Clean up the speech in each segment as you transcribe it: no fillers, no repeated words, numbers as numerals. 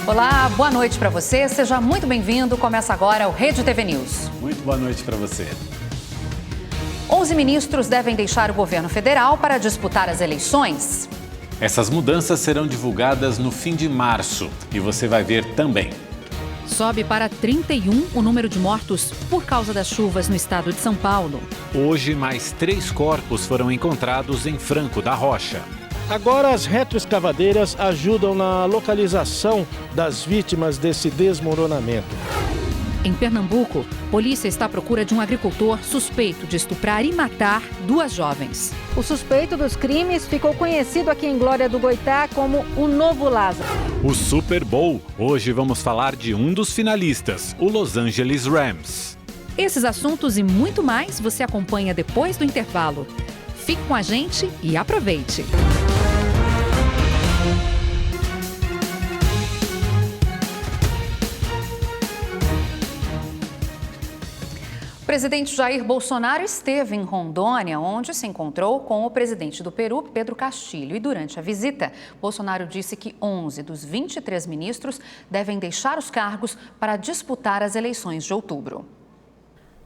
Olá, boa noite para você. Seja muito bem-vindo. Começa agora o Rede TV News. Muito boa noite para você. 11 ministros devem deixar o governo federal para disputar as eleições. Essas mudanças serão divulgadas no fim de março e você vai ver também. Sobe para 31 o número de mortos por causa das chuvas no estado de São Paulo. Hoje, mais 3 corpos foram encontrados em Franco da Rocha. Agora, as retroescavadeiras ajudam na localização das vítimas desse desmoronamento. Em Pernambuco, polícia está à procura de um agricultor suspeito de estuprar e matar 2 jovens. O suspeito dos crimes ficou conhecido aqui em Glória do Goitá como o Novo Lázaro. O Super Bowl. Hoje vamos falar de um dos finalistas, o Los Angeles Rams. Esses assuntos e muito mais você acompanha depois do intervalo. Fique com a gente e aproveite! O presidente Jair Bolsonaro esteve em Rondônia, onde se encontrou com o presidente do Peru, Pedro Castilho. E durante a visita, Bolsonaro disse que 11 dos 23 ministros devem deixar os cargos para disputar as eleições de outubro.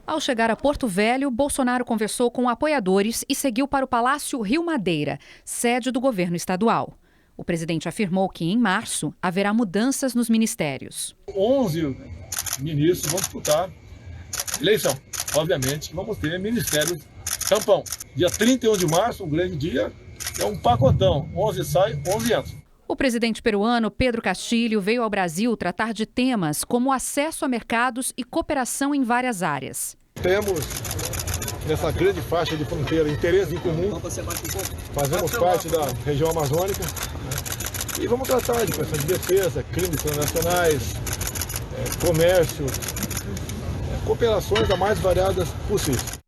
Ao chegar a Porto Velho, Bolsonaro conversou com apoiadores e seguiu para o Palácio Rio Madeira, sede do governo estadual. O presidente afirmou que, em março, haverá mudanças nos ministérios. 11 ministros vão disputar eleição. Obviamente, vamos ter ministérios tampão. Dia 31 de março, um grande dia, é um pacotão. 11 sai, 11 entra. O presidente peruano Pedro Castilho veio ao Brasil tratar de temas como acesso a mercados e cooperação em várias áreas. Temos nessa grande faixa de fronteira interesse em comum, fazemos parte da região amazônica e vamos tratar de questões de defesa, crimes internacionais, comércio, cooperações as mais variadas possíveis.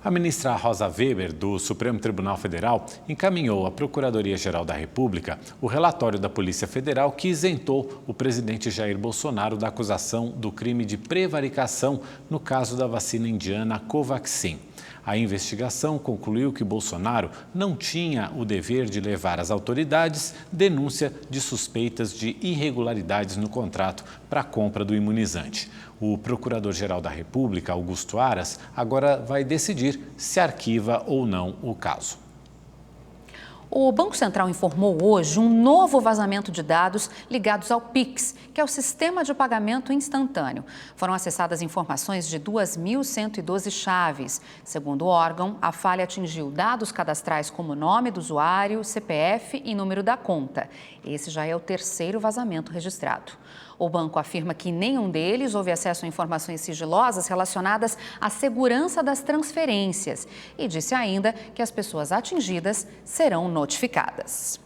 A ministra Rosa Weber, do Supremo Tribunal Federal, encaminhou à Procuradoria-Geral da República o relatório da Polícia Federal que isentou o presidente Jair Bolsonaro da acusação do crime de prevaricação no caso da vacina indiana Covaxin. A investigação concluiu que Bolsonaro não tinha o dever de levar às autoridades denúncia de suspeitas de irregularidades no contrato para a compra do imunizante. O Procurador-Geral da República, Augusto Aras, agora vai decidir se arquiva ou não o caso. O Banco Central informou hoje um novo vazamento de dados ligados ao Pix, que é o sistema de pagamento instantâneo. Foram acessadas informações de 2.112 chaves. Segundo o órgão, a falha atingiu dados cadastrais como nome do usuário, CPF e número da conta. Esse já é o 3º vazamento registrado. O banco afirma que nenhum deles houve acesso a informações sigilosas relacionadas à segurança das transferências e disse ainda que as pessoas atingidas serão notificadas.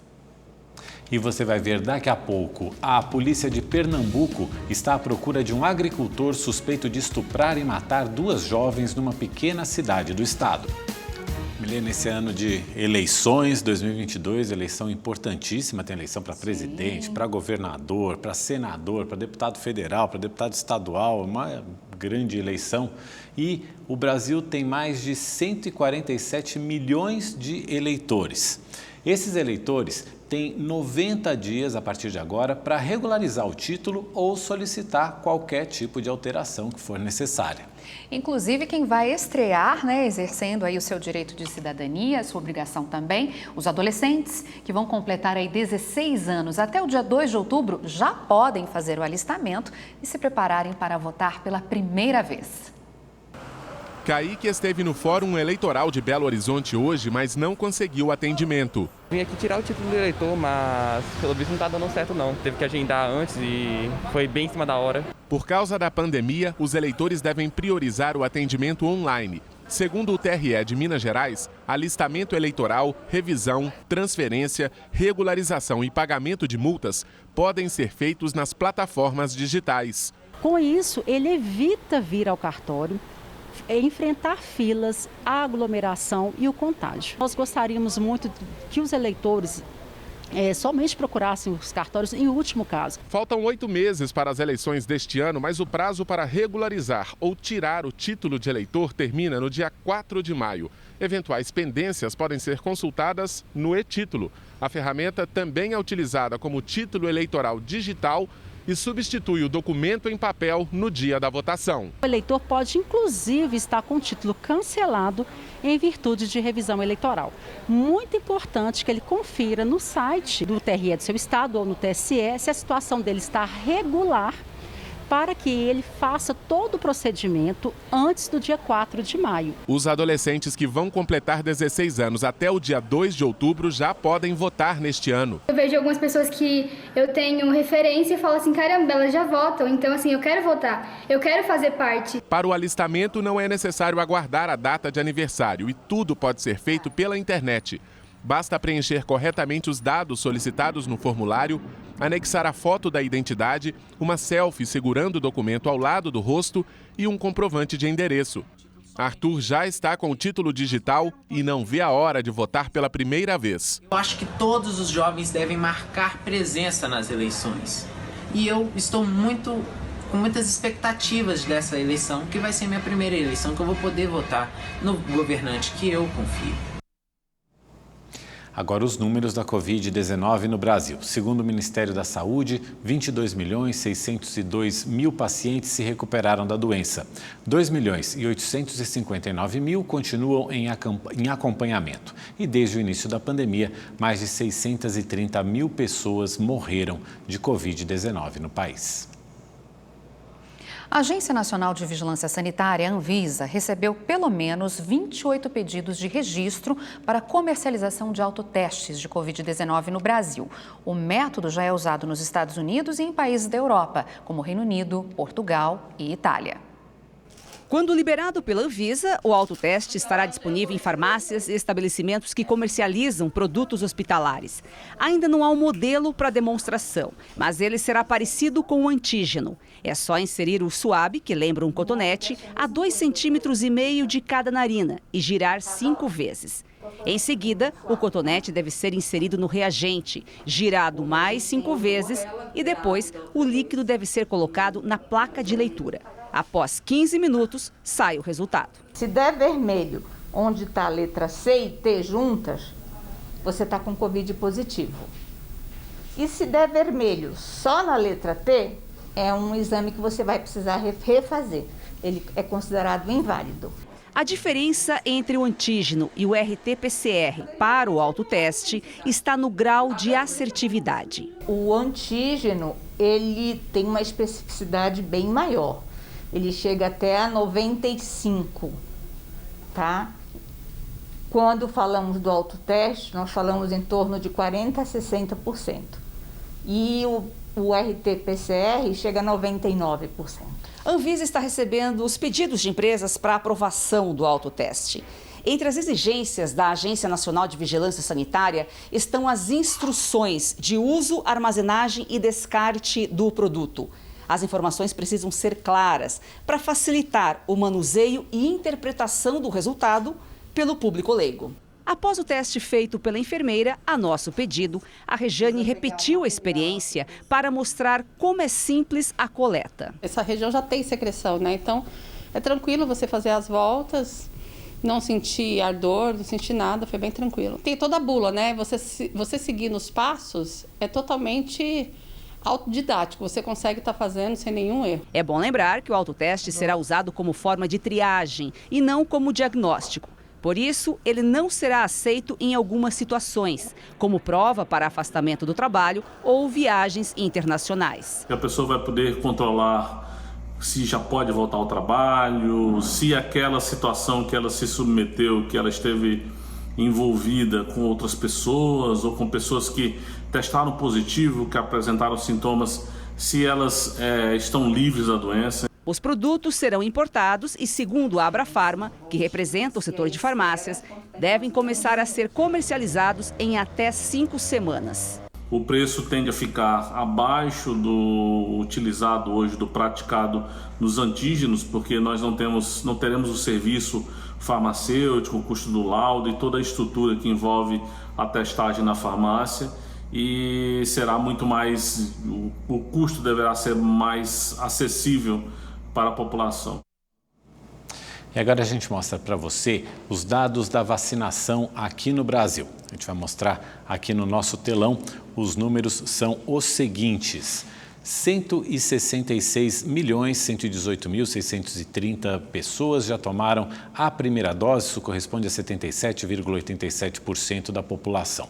E você vai ver daqui a pouco, a polícia de Pernambuco está à procura de um agricultor suspeito de estuprar e matar 2 jovens numa pequena cidade do estado. Nesse ano de eleições, 2022, eleição importantíssima, tem eleição para presidente, para governador, para senador, para deputado federal, para deputado estadual, uma grande eleição. E o Brasil tem mais de 147 milhões de eleitores. Esses eleitores têm 90 dias a partir de agora para regularizar o título ou solicitar qualquer tipo de alteração que for necessária. Inclusive quem vai estrear, exercendo aí o seu direito de cidadania, a sua obrigação também, os adolescentes que vão completar aí 16 anos até o dia 2 de outubro já podem fazer o alistamento e se prepararem para votar pela primeira vez. Kaique esteve no Fórum Eleitoral de Belo Horizonte hoje, mas não conseguiu atendimento. Vim aqui tirar o título de eleitor, mas pelo visto não está dando certo não. Teve que agendar antes e foi bem em cima da hora. Por causa da pandemia, os eleitores devem priorizar o atendimento online. Segundo o TRE de Minas Gerais, alistamento eleitoral, revisão, transferência, regularização e pagamento de multas podem ser feitos nas plataformas digitais. Com isso, ele evita vir ao cartório, enfrentar filas, a aglomeração e o contágio. Nós gostaríamos muito que os eleitores somente procurassem os cartórios em último caso. Faltam 8 meses para as eleições deste ano, mas o prazo para regularizar ou tirar o título de eleitor termina no dia 4 de maio. Eventuais pendências podem ser consultadas no e-Título. A ferramenta também é utilizada como título eleitoral digital e substitui o documento em papel no dia da votação. O eleitor pode, inclusive, estar com o título cancelado em virtude de revisão eleitoral. Muito importante que ele confira no site do TRE do seu estado ou no TSE se a situação dele está regular, para que ele faça todo o procedimento antes do dia 4 de maio. Os adolescentes que vão completar 16 anos até o dia 2 de outubro já podem votar neste ano. Eu vejo algumas pessoas que eu tenho referência e falo assim, caramba, elas já votam, então assim, eu quero votar, eu quero fazer parte. Para o alistamento não é necessário aguardar a data de aniversário e tudo pode ser feito pela internet. Basta preencher corretamente os dados solicitados no formulário, anexar a foto da identidade, uma selfie segurando o documento ao lado do rosto e um comprovante de endereço. Arthur já está com o título digital e não vê a hora de votar pela primeira vez. Eu acho que todos os jovens devem marcar presença nas eleições. E eu estou com muitas expectativas dessa eleição, que vai ser minha primeira eleição, que eu vou poder votar no governante que eu confio. Agora os números da Covid-19 no Brasil. Segundo o Ministério da Saúde, 22.602.000 pacientes se recuperaram da doença. 2.859.000 continuam em acompanhamento. E desde o início da pandemia, mais de 630.000 pessoas morreram de Covid-19 no país. A Agência Nacional de Vigilância Sanitária, Anvisa, recebeu pelo menos 28 pedidos de registro para comercialização de autotestes de Covid-19 no Brasil. O método já é usado nos Estados Unidos e em países da Europa, como Reino Unido, Portugal e Itália. Quando liberado pela Anvisa, o autoteste estará disponível em farmácias e estabelecimentos que comercializam produtos hospitalares. Ainda não há um modelo para demonstração, mas ele será parecido com o antígeno. É só inserir o suave, que lembra um cotonete, a 2,5 centímetros de cada narina e girar 5 vezes. Em seguida, o cotonete deve ser inserido no reagente, girado mais 5 vezes e depois o líquido deve ser colocado na placa de leitura. Após 15 minutos, sai o resultado. Se der vermelho, onde está a letra C e T juntas, você está com Covid positivo. E se der vermelho só na letra T, é um exame que você vai precisar refazer. Ele é considerado inválido. A diferença entre o antígeno e o RT-PCR para o autoteste está no grau de assertividade. O antígeno, ele tem uma especificidade bem maior. Ele chega até a 95, tá? Quando falamos do autoteste, nós falamos em torno de 40% a 60%. E o RT-PCR chega a 99%. A Anvisa está recebendo os pedidos de empresas para aprovação do autoteste. Entre as exigências da Agência Nacional de Vigilância Sanitária estão as instruções de uso, armazenagem e descarte do produto. As informações precisam ser claras para facilitar o manuseio e interpretação do resultado pelo público leigo. Após o teste feito pela enfermeira, a nosso pedido, a Rejane repetiu a experiência para mostrar como é simples a coleta. Essa região já tem secreção, né? Então é tranquilo você fazer as voltas, não sentir ardor, não sentir nada, foi bem tranquilo. Tem toda a bula, né? Você seguir nos passos é totalmente autodidático, você consegue estar fazendo sem nenhum erro. É bom lembrar que o autoteste será usado como forma de triagem e não como diagnóstico. Por isso, ele não será aceito em algumas situações, como prova para afastamento do trabalho ou viagens internacionais. A pessoa vai poder controlar se já pode voltar ao trabalho, se aquela situação que ela se submeteu, que ela esteve envolvida com outras pessoas ou com pessoas que testaram positivo, que apresentaram sintomas, se elas estão livres da doença. Os produtos serão importados e, segundo a Abrafarma, que representa o setor de farmácias, devem começar a ser comercializados em até 5 semanas. O preço tende a ficar abaixo do utilizado hoje, do praticado nos antígenos, porque nós não teremos o serviço farmacêutico, o custo do laudo e toda a estrutura que envolve a testagem na farmácia, e será muito mais, o custo deverá ser mais acessível para a população. E agora a gente mostra para você os dados da vacinação aqui no Brasil. A gente vai mostrar aqui no nosso telão. Os números são os seguintes. 166.118.630 pessoas já tomaram a primeira dose, isso corresponde a 77,87% da população.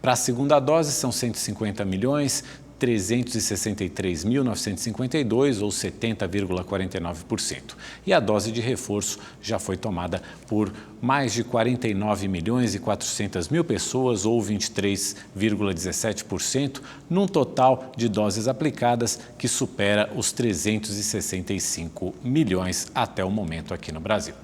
Para a segunda dose, são 150.363.952, ou 70,49%. E a dose de reforço já foi tomada por mais de 49.400.000 pessoas, ou 23,17%, num total de doses aplicadas que supera os 365 milhões até o momento aqui no Brasil.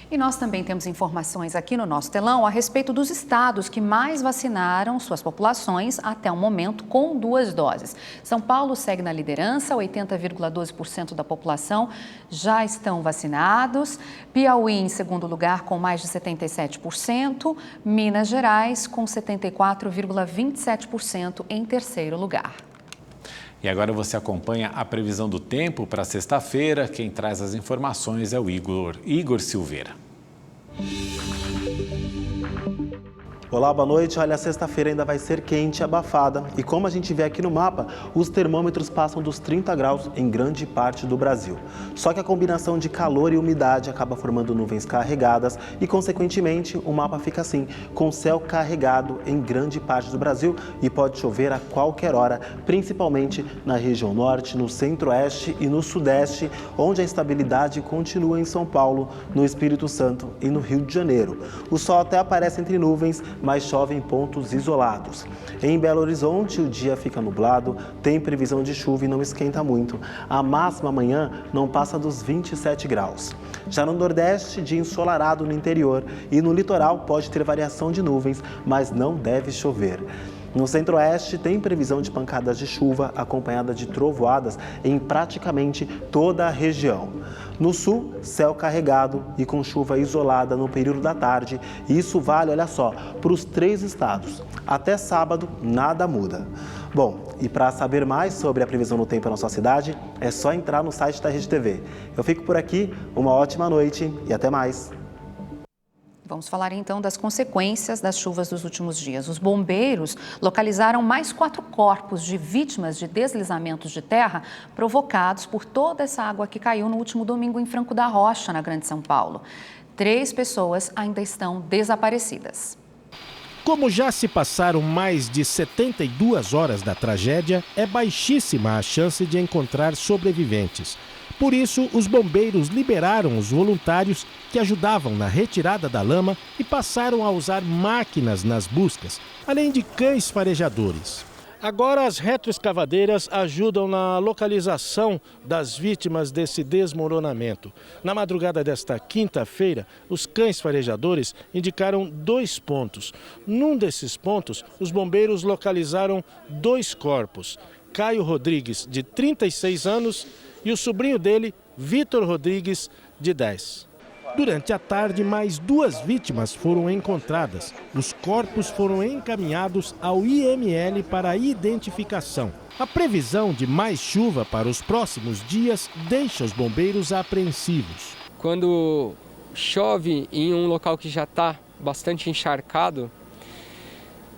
E nós também temos informações aqui no nosso telão a respeito dos estados que mais vacinaram suas populações até o momento com 2 doses. São Paulo segue na liderança, 80,12% da população já estão vacinados. Piauí em segundo lugar com mais de 77%. Minas Gerais com 74,27% em terceiro lugar. E agora você acompanha a previsão do tempo para sexta-feira. Quem traz as informações é o Igor Silveira. Olá, boa noite. Olha, a sexta-feira ainda vai ser quente e abafada. E como a gente vê aqui no mapa, os termômetros passam dos 30 graus em grande parte do Brasil. Só que a combinação de calor e umidade acaba formando nuvens carregadas e, consequentemente, o mapa fica assim, com céu carregado em grande parte do Brasil e pode chover a qualquer hora, principalmente na região norte, no centro-oeste e no sudeste, onde a instabilidade continua em São Paulo, no Espírito Santo e no Rio de Janeiro. O sol até aparece entre nuvens, mas chove em pontos isolados. Em Belo Horizonte, o dia fica nublado, tem previsão de chuva e não esquenta muito. A máxima amanhã não passa dos 27 graus. Já no Nordeste, dia ensolarado no interior e no litoral pode ter variação de nuvens, mas não deve chover. No Centro-Oeste, tem previsão de pancadas de chuva acompanhada de trovoadas em praticamente toda a região. No Sul, céu carregado e com chuva isolada no período da tarde. Isso vale, olha só, para os 3 estados. Até sábado, nada muda. Bom, e para saber mais sobre a previsão do tempo na sua cidade, é só entrar no site da Rede TV. Eu fico por aqui, uma ótima noite e até mais. Vamos falar então das consequências das chuvas dos últimos dias. Os bombeiros localizaram mais 4 corpos de vítimas de deslizamentos de terra provocados por toda essa água que caiu no último domingo em Franco da Rocha, na Grande São Paulo. 3 pessoas ainda estão desaparecidas. Como já se passaram mais de 72 horas da tragédia, é baixíssima a chance de encontrar sobreviventes. Por isso, os bombeiros liberaram os voluntários que ajudavam na retirada da lama e passaram a usar máquinas nas buscas, além de cães farejadores. Agora, as retroescavadeiras ajudam na localização das vítimas desse desmoronamento. Na madrugada desta quinta-feira, os cães farejadores indicaram 2 pontos. Num desses pontos, os bombeiros localizaram 2 corpos. Caio Rodrigues, de 36 anos, e o sobrinho dele, Vitor Rodrigues, de 10. Durante a tarde, mais 2 vítimas foram encontradas. Os corpos foram encaminhados ao IML para a identificação. A previsão de mais chuva para os próximos dias deixa os bombeiros apreensivos. Quando chove em um local que já está bastante encharcado,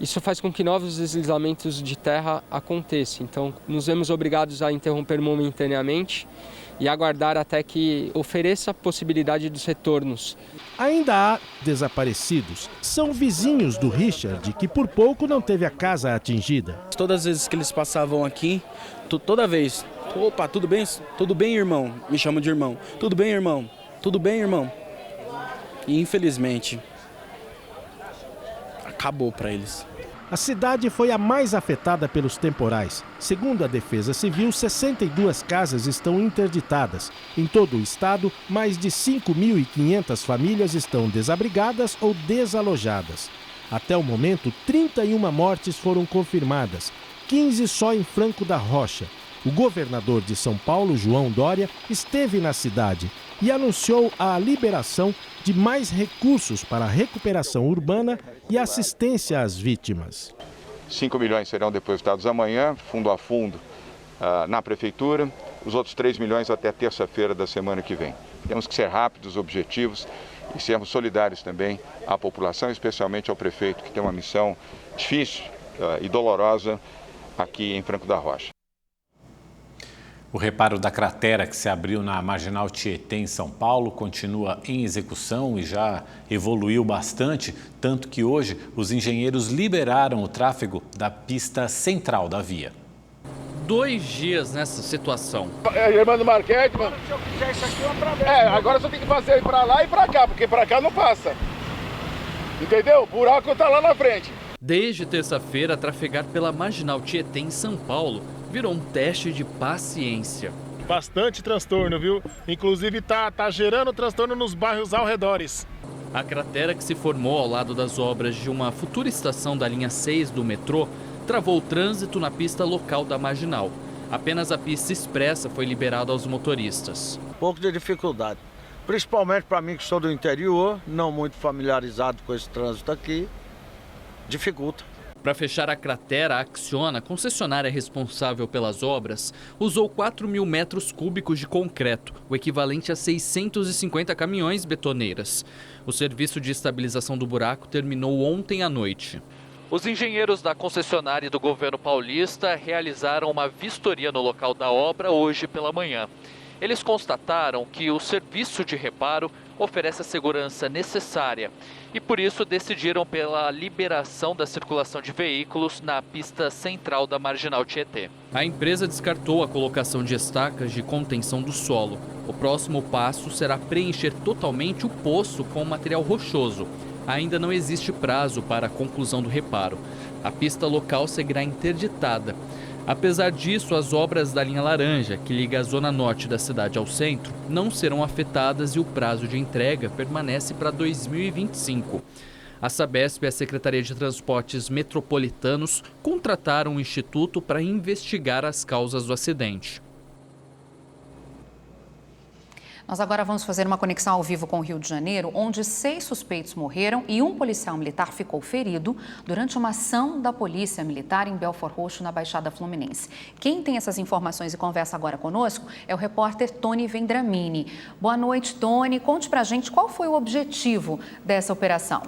isso faz com que novos deslizamentos de terra aconteçam. Então, nos vemos obrigados a interromper momentaneamente e aguardar até que ofereça a possibilidade dos retornos. Ainda há desaparecidos. São vizinhos do Richard, que por pouco não teve a casa atingida. Todas as vezes que eles passavam aqui, toda vez, opa, tudo bem? Tudo bem, irmão? Me chamam de irmão. Tudo bem, irmão? Tudo bem, irmão? E infelizmente, acabou para eles. A cidade foi a mais afetada pelos temporais. Segundo a Defesa Civil, 62 casas estão interditadas. Em todo o estado, mais de 5.500 famílias estão desabrigadas ou desalojadas. Até o momento, 31 mortes foram confirmadas, 15 só em Franco da Rocha. O governador de São Paulo, João Dória, esteve na cidade e anunciou a liberação de mais recursos para a recuperação urbana e assistência às vítimas. 5 milhões serão depositados amanhã, fundo a fundo, na Prefeitura. Os outros 3 milhões até terça-feira da semana que vem. Temos que ser rápidos, objetivos e sermos solidários também à população, especialmente ao prefeito, que tem uma missão difícil e dolorosa aqui em Franco da Rocha. O reparo da cratera que se abriu na Marginal Tietê, em São Paulo, continua em execução e já evoluiu bastante, tanto que hoje os engenheiros liberaram o tráfego da pista central da via. 2 dias nessa situação. Irmã do Marquete, mano. Se eu fizer isso aqui, eu atravesso. Agora você tem que fazer para lá e para cá, porque para cá não passa. Entendeu? O buraco tá lá na frente. Desde terça-feira, trafegar pela Marginal Tietê, em São Paulo, virou um teste de paciência. Bastante transtorno, viu? Inclusive tá gerando transtorno nos bairros ao redores. A cratera que se formou ao lado das obras de uma futura estação da linha 6 do metrô travou o trânsito na pista local da Marginal. Apenas a pista expressa foi liberada aos motoristas. Um pouco de dificuldade, principalmente para mim que sou do interior, não muito familiarizado com esse trânsito aqui, dificulta. Para fechar a cratera, a Acciona, concessionária responsável pelas obras, usou 4.000 metros cúbicos de concreto, o equivalente a 650 caminhões betoneiras. O serviço de estabilização do buraco terminou ontem à noite. Os engenheiros da concessionária e do governo paulista realizaram uma vistoria no local da obra hoje pela manhã. Eles constataram que o serviço de reparo oferece a segurança necessária e, por isso, decidiram pela liberação da circulação de veículos na pista central da Marginal Tietê. A empresa descartou a colocação de estacas de contenção do solo. O próximo passo será preencher totalmente o poço com material rochoso. Ainda não existe prazo para a conclusão do reparo. A pista local seguirá interditada. Apesar disso, as obras da linha laranja, que liga a zona norte da cidade ao centro, não serão afetadas e o prazo de entrega permanece para 2025. A Sabesp e a Secretaria de Transportes Metropolitanos contrataram um instituto para investigar as causas do acidente. Nós agora vamos fazer uma conexão ao vivo com o Rio de Janeiro, onde 6 suspeitos morreram e um policial militar ficou ferido durante uma ação da Polícia Militar em Belford Roxo, na Baixada Fluminense. Quem tem essas informações e conversa agora conosco é o repórter Tony Vendramini. Boa noite, Tony. Conte pra gente qual foi o objetivo dessa operação.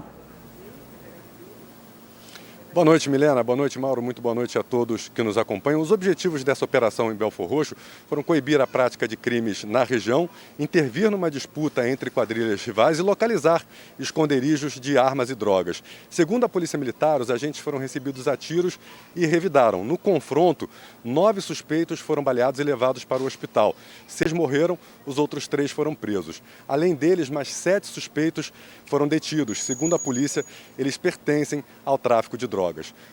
Boa noite, Milena. Boa noite, Mauro. Muito boa noite a todos que nos acompanham. Os objetivos dessa operação em Belford Roxo foram coibir a prática de crimes na região, intervir numa disputa entre quadrilhas rivais e localizar esconderijos de armas e drogas. Segundo a Polícia Militar, os agentes foram recebidos a tiros e revidaram. No confronto, 9 suspeitos foram baleados e levados para o hospital. 6 morreram, os outros 3 foram presos. Além deles, mais 7 suspeitos foram detidos. Segundo a polícia, eles pertencem ao tráfico de drogas.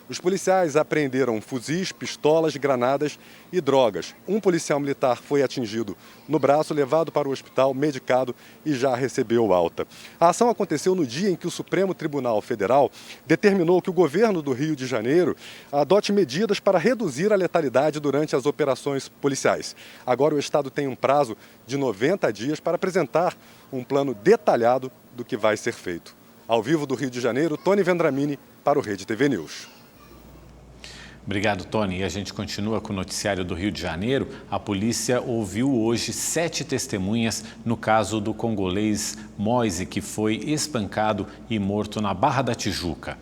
Os policiais apreenderam fuzis, pistolas, granadas e drogas. Um policial militar foi atingido no braço, levado para o hospital, medicado e já recebeu alta. A ação aconteceu no dia em que o Supremo Tribunal Federal determinou que o governo do Rio de Janeiro adote medidas para reduzir a letalidade durante as operações policiais. Agora o Estado tem um prazo de 90 dias para apresentar um plano detalhado do que vai ser feito. Ao vivo do Rio de Janeiro, Tony Vendramini para o Rede TV News. Obrigado, Tony. E a gente continua com o noticiário do Rio de Janeiro. A polícia ouviu hoje 7 testemunhas no caso do congolês Moise, que foi espancado e morto na Barra da Tijuca.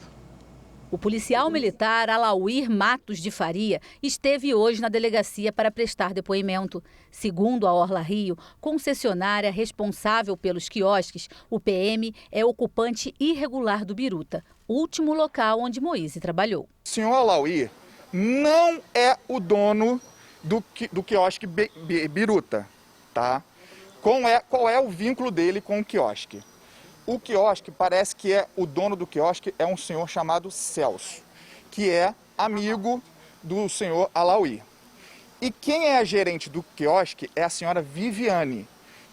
O policial militar Alauir Matos de Faria esteve hoje na delegacia para prestar depoimento. Segundo a Orla Rio, concessionária responsável pelos quiosques, o PM é ocupante irregular do Biruta, último local onde Moise trabalhou. O senhor Alauir não é o dono do quiosque Biruta, tá? Qual é o vínculo dele com o quiosque? O quiosque, parece que o dono do quiosque é um senhor chamado Celso, que é amigo do senhor Alauir. E quem é a gerente do quiosque é a senhora Viviane,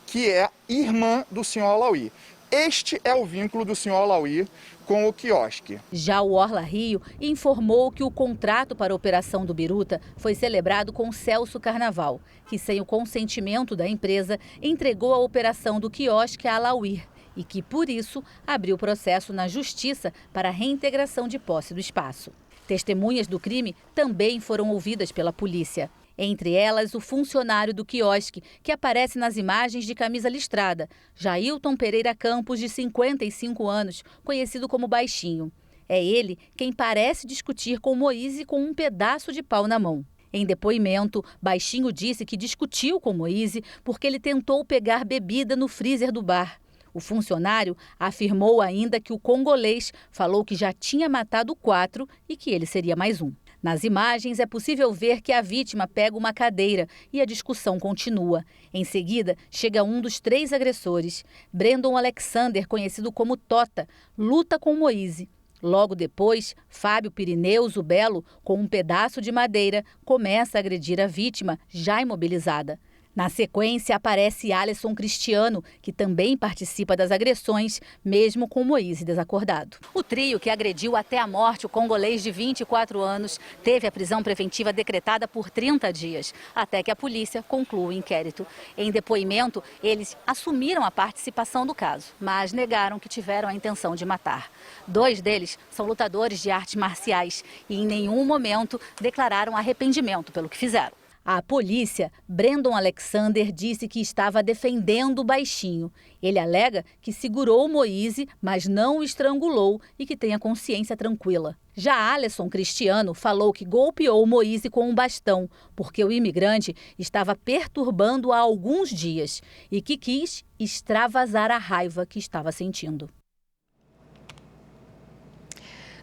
que é irmã do senhor Alauir. Este é o vínculo do senhor Alauir com o quiosque. Já o Orla Rio informou que o contrato para a operação do Biruta foi celebrado com Celso Carnaval, que, sem o consentimento da empresa, entregou a operação do quiosque a Alauir e que, por isso, abriu processo na Justiça para a reintegração de posse do espaço. Testemunhas do crime também foram ouvidas pela polícia. Entre elas, o funcionário do quiosque, que aparece nas imagens de camisa listrada, Jailton Pereira Campos, de 55 anos, conhecido como Baixinho. É ele quem parece discutir com Moise com um pedaço de pau na mão. Em depoimento, Baixinho disse que discutiu com Moise porque ele tentou pegar bebida no freezer do bar. O funcionário afirmou ainda que o congolês falou que já tinha matado 4 e que ele seria mais um. Nas imagens, é possível ver que a vítima pega uma cadeira e a discussão continua. Em seguida, chega um dos 3 agressores. Brandon Alexander, conhecido como Tota, luta com Moise. Logo depois, Fábio Pirineus, o Belo, com um pedaço de madeira, começa a agredir a vítima, já imobilizada. Na sequência, aparece Alisson Cristiano, que também participa das agressões, mesmo com Moise desacordado. O trio, que agrediu até a morte o congolês de 24 anos, teve a prisão preventiva decretada por 30 dias, até que a polícia conclua o inquérito. Em depoimento, eles assumiram a participação do caso, mas negaram que tiveram a intenção de matar. 2 deles são lutadores de artes marciais e em nenhum momento declararam arrependimento pelo que fizeram. À polícia, Brandon Alexander disse que estava defendendo o Baixinho. Ele alega que segurou Moise, mas não o estrangulou e que tem a consciência tranquila. Já Alisson Cristiano falou que golpeou Moise com um bastão, porque o imigrante estava perturbando há alguns dias e que quis extravasar a raiva que estava sentindo.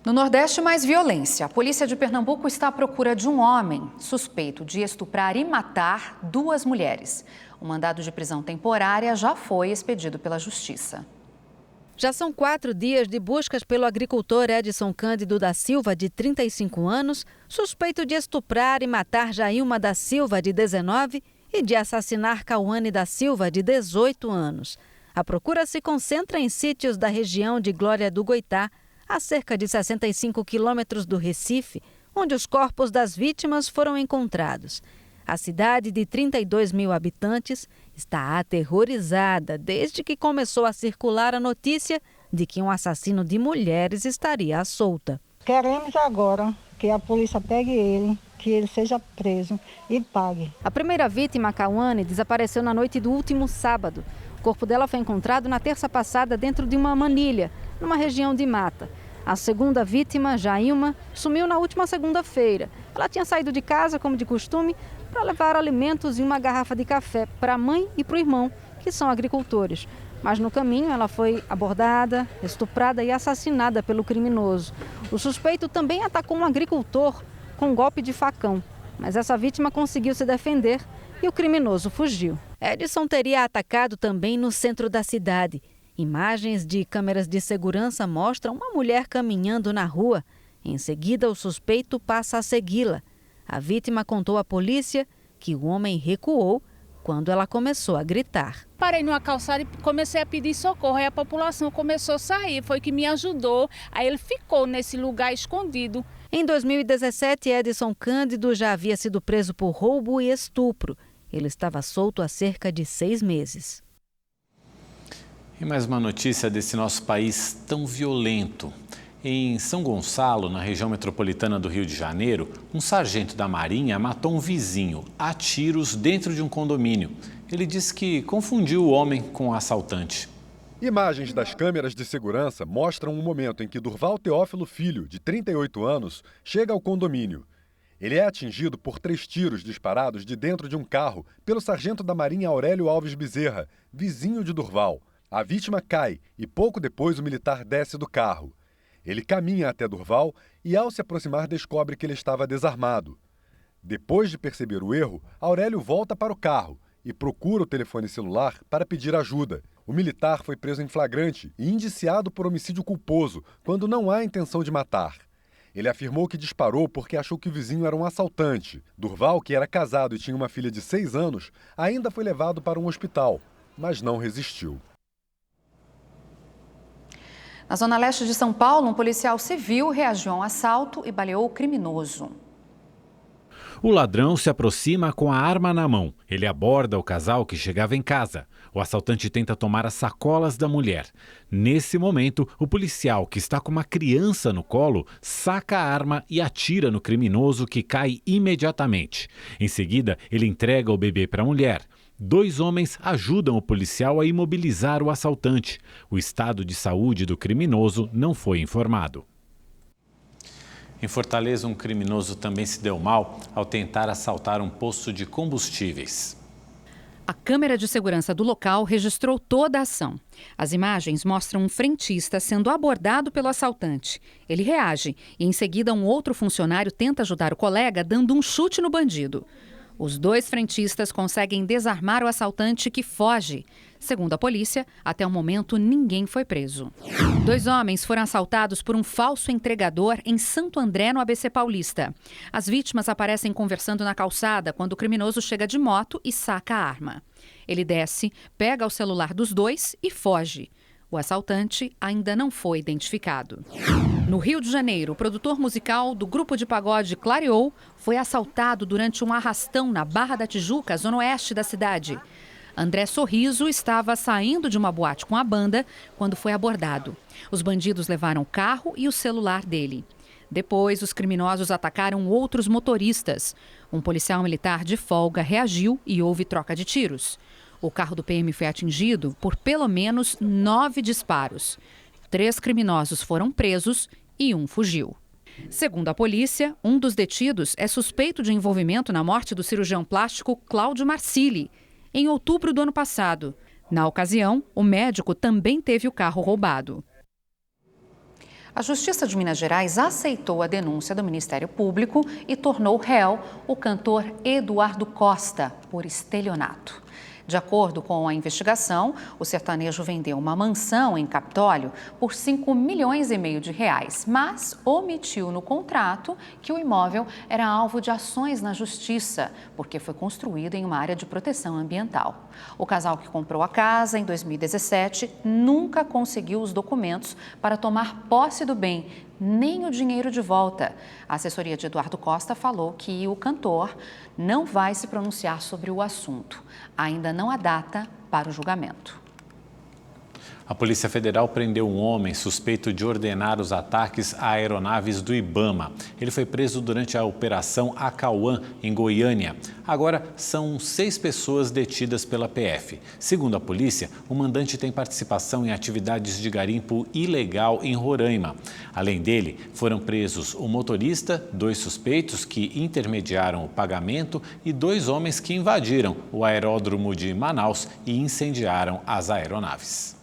No Nordeste, mais violência. A polícia de Pernambuco está à procura de um homem suspeito de estuprar e matar 2 mulheres. O mandado de prisão temporária já foi expedido pela Justiça. Já são 4 dias de buscas pelo agricultor Edson Cândido da Silva, de 35 anos, suspeito de estuprar e matar Jailma da Silva, de 19, e de assassinar Cauane da Silva, de 18 anos. A procura se concentra em sítios da região de Glória do Goitá, a cerca de 65 quilômetros do Recife, onde os corpos das vítimas foram encontrados. A cidade, de 32 mil habitantes, está aterrorizada desde que começou a circular a notícia de que um assassino de mulheres estaria à solta. Queremos agora que a polícia pegue ele, que ele seja preso e pague. A primeira vítima, Cauane, desapareceu na noite do último sábado. O corpo dela foi encontrado na terça passada dentro de uma manilha, numa região de mata. A segunda vítima, Jailma, sumiu na última segunda-feira. Ela tinha saído de casa, como de costume, para levar alimentos e uma garrafa de café para a mãe e para o irmão, que são agricultores. Mas no caminho ela foi abordada, estuprada e assassinada pelo criminoso. O suspeito também atacou um agricultor com um golpe de facão, mas essa vítima conseguiu se defender e o criminoso fugiu. Edson teria atacado também no centro da cidade. Imagens de câmeras de segurança mostram uma mulher caminhando na rua. Em seguida, o suspeito passa a segui-la. A vítima contou à polícia que o homem recuou quando ela começou a gritar. Parei numa calçada e comecei a pedir socorro. Aí a população começou a sair, foi que me ajudou. Aí ele ficou nesse lugar escondido. Em 2017, Edson Cândido já havia sido preso por roubo e estupro. Ele estava solto há cerca de 6 meses. E mais uma notícia desse nosso país tão violento. Em São Gonçalo, na região metropolitana do Rio de Janeiro, um sargento da Marinha matou um vizinho a tiros dentro de um condomínio. Ele disse que confundiu o homem com o assaltante. Imagens das câmeras de segurança mostram um momento em que Durval Teófilo Filho, de 38 anos, chega ao condomínio. Ele é atingido por 3 tiros disparados de dentro de um carro pelo sargento da Marinha Aurélio Alves Bezerra, vizinho de Durval. A vítima cai e pouco depois o militar desce do carro. Ele caminha até Durval e, ao se aproximar, descobre que ele estava desarmado. Depois de perceber o erro, Aurélio volta para o carro e procura o telefone celular para pedir ajuda. O militar foi preso em flagrante e indiciado por homicídio culposo, quando não há intenção de matar. Ele afirmou que disparou porque achou que o vizinho era um assaltante. Durval, que era casado e tinha uma filha de 6 anos, ainda foi levado para um hospital, mas não resistiu. Na zona leste de São Paulo, um policial civil reagiu a um assalto e baleou o criminoso. O ladrão se aproxima com a arma na mão. Ele aborda o casal que chegava em casa. O assaltante tenta tomar as sacolas da mulher. Nesse momento, o policial, que está com uma criança no colo, saca a arma e atira no criminoso, que cai imediatamente. Em seguida, ele entrega o bebê para a mulher. 2 homens ajudam o policial a imobilizar o assaltante. O estado de saúde do criminoso não foi informado. Em Fortaleza, um criminoso também se deu mal ao tentar assaltar um posto de combustíveis. A câmera de segurança do local registrou toda a ação. As imagens mostram um frentista sendo abordado pelo assaltante. Ele reage e, em seguida, um outro funcionário tenta ajudar o colega dando um chute no bandido. Os 2 frentistas conseguem desarmar o assaltante, que foge. Segundo a polícia, até o momento ninguém foi preso. 2 homens foram assaltados por um falso entregador em Santo André, no ABC Paulista. As vítimas aparecem conversando na calçada quando o criminoso chega de moto e saca a arma. Ele desce, pega o celular dos 2 e foge. O assaltante ainda não foi identificado. No Rio de Janeiro, o produtor musical do grupo de pagode Clareou foi assaltado durante um arrastão na Barra da Tijuca, zona oeste da cidade. André Sorriso estava saindo de uma boate com a banda quando foi abordado. Os bandidos levaram o carro e o celular dele. Depois, os criminosos atacaram outros motoristas. Um policial militar de folga reagiu e houve troca de tiros. O carro do PM foi atingido por pelo menos 9 disparos. 3 criminosos foram presos e 1 fugiu. Segundo a polícia, um dos detidos é suspeito de envolvimento na morte do cirurgião plástico Cláudio Marcilli, em outubro do ano passado. Na ocasião, o médico também teve o carro roubado. A Justiça de Minas Gerais aceitou a denúncia do Ministério Público e tornou réu o cantor Eduardo Costa por estelionato. De acordo com a investigação, o sertanejo vendeu uma mansão em Capitólio por 5,5 milhões de reais, mas omitiu no contrato que o imóvel era alvo de ações na justiça, porque foi construído em uma área de proteção ambiental. O casal que comprou a casa em 2017 nunca conseguiu os documentos para tomar posse do bem, nem o dinheiro de volta. A assessoria de Eduardo Costa falou que o cantor não vai se pronunciar sobre o assunto. Ainda não há data para o julgamento. A Polícia Federal prendeu um homem suspeito de ordenar os ataques a aeronaves do IBAMA. Ele foi preso durante a Operação Acauã, em Goiânia. Agora, são 6 pessoas detidas pela PF. Segundo a polícia, o mandante tem participação em atividades de garimpo ilegal em Roraima. Além dele, foram presos o motorista, 2 suspeitos que intermediaram o pagamento e 2 homens que invadiram o aeródromo de Manaus e incendiaram as aeronaves.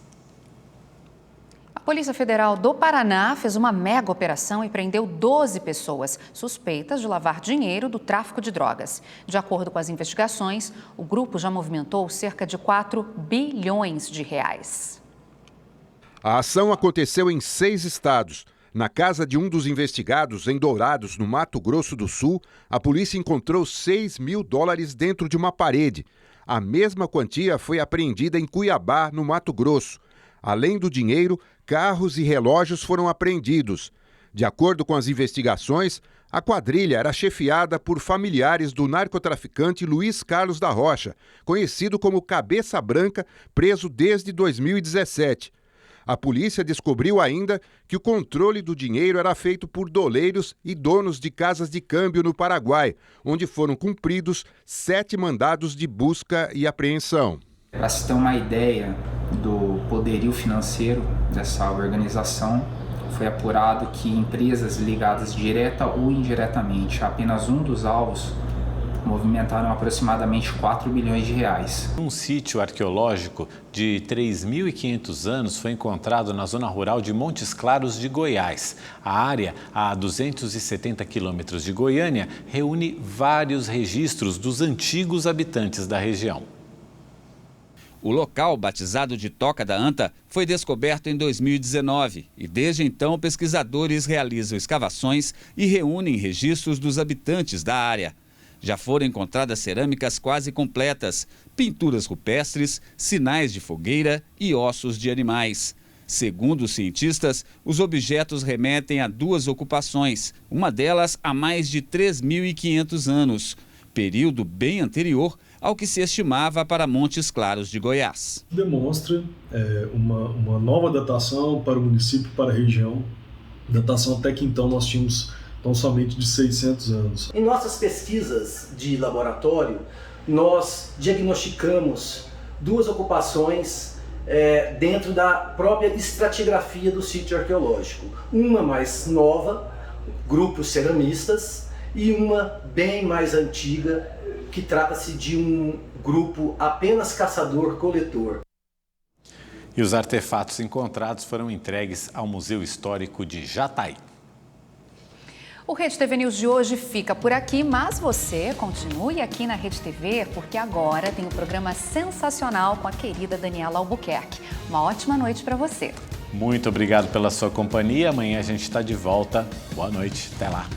A Polícia Federal do Paraná fez uma mega operação e prendeu 12 pessoas suspeitas de lavar dinheiro do tráfico de drogas. De acordo com as investigações, o grupo já movimentou cerca de 4 bilhões de reais. A ação aconteceu em 6 estados. Na casa de um dos investigados, em Dourados, no Mato Grosso do Sul, a polícia encontrou $6 mil dentro de uma parede. A mesma quantia foi apreendida em Cuiabá, no Mato Grosso. Além do dinheiro, carros e relógios foram apreendidos. De acordo com as investigações, a quadrilha era chefiada por familiares do narcotraficante Luiz Carlos da Rocha, conhecido como Cabeça Branca, preso desde 2017. A polícia descobriu ainda que o controle do dinheiro era feito por doleiros e donos de casas de câmbio no Paraguai, onde foram cumpridos 7 mandados de busca e apreensão. Para se ter uma ideia do poderio financeiro dessa organização, foi apurado que empresas ligadas direta ou indiretamente a apenas um dos alvos movimentaram aproximadamente 4 bilhões de reais. Um sítio arqueológico de 3.500 anos foi encontrado na zona rural de Montes Claros de Goiás. A área, a 270 quilômetros de Goiânia, reúne vários registros dos antigos habitantes da região. O local, batizado de Toca da Anta, foi descoberto em 2019 e desde então pesquisadores realizam escavações e reúnem registros dos habitantes da área. Já foram encontradas cerâmicas quase completas, pinturas rupestres, sinais de fogueira e ossos de animais. Segundo os cientistas, os objetos remetem a 2 ocupações, uma delas há mais de 3.500 anos, período bem anterior ao que se estimava para Montes Claros de Goiás. Demonstra uma nova datação para o município, para a região, datação até que então nós tínhamos tão somente de 600 anos. Em nossas pesquisas de laboratório, nós diagnosticamos 2 ocupações dentro da própria estratigrafia do sítio arqueológico. Uma mais nova, grupos ceramistas, e uma bem mais antiga, que trata-se de um grupo apenas caçador-coletor. E os artefatos encontrados foram entregues ao Museu Histórico de Jataí. O Rede TV News de hoje fica por aqui, mas você continue aqui na Rede TV, porque agora tem um programa sensacional com a querida Daniela Albuquerque. Uma ótima noite para você. Muito obrigado pela sua companhia. Amanhã a gente está de volta. Boa noite. Até lá.